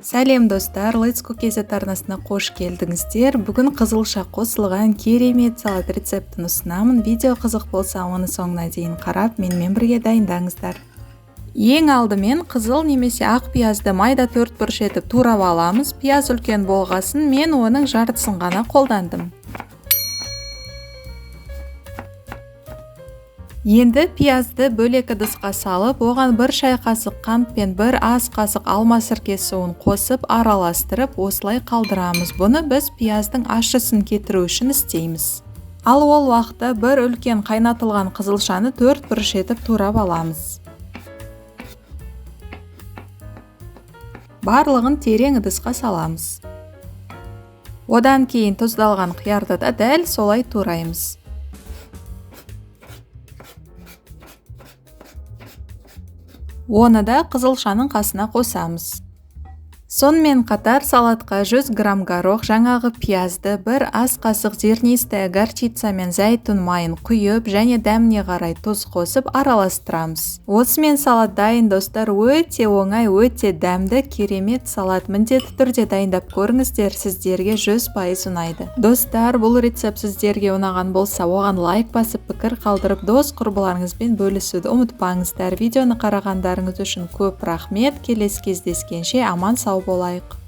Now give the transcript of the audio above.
Сәлем достар, Let's Cook KZ арнасына қош келдіңіздер. Бүгін қызылша қосылған керемет салат рецептін ұсынамын. Видео қызық болса, оны соңына дейін қарап, менімен бірге дайындаңыздар. Ең алдымен қызыл немесе ақ пиязды майда 4 бұрыш етіп турап аламыз. Пияз үлкен болғасын, мен оның жартысын ғана қолдандым. Енді пиязды бөлек ыдысқа салып, оған 1 шай қасық қант пен 1 ас қасық алма сірке суын қосып, араластырып, осылай қалдырамыз. Бұны біз пияздың ащысын кетіру үшін істейміз. Ал ол уақытта 1 үлкен қайнатылған қызылшаны 4 бұрыш етіп турап аламыз. Барлығын терең ыдысқа саламыз. Одан кейін тұздалған қиярды да дәл солай тураймыз. Оны да қызылшаның қасына қосамыз. Сонымен қатар салатқа 100 грамм горох, жаңағы пиязды 1 ас қасық зернистая горчица мен зәйтүн майын құйып, және дәміне қарай тұз қосып араластырамыз. Осымен салат дайын достар, өте оңай, өте дәмді, керемет салат. Міндетті түрде дайындап көріңіздер, сіздерге 100% ұнайды. Достар, бұл рецепт сіздерге ұнаған болса, оған лайк басып, пікір қалдырып, дос құрбыларыңызбен бөлісуді ұмытпаңыздар. Видеоны қарағандарыңыз үшін көп рахмет. Келесі кездескенше аман сау болайық.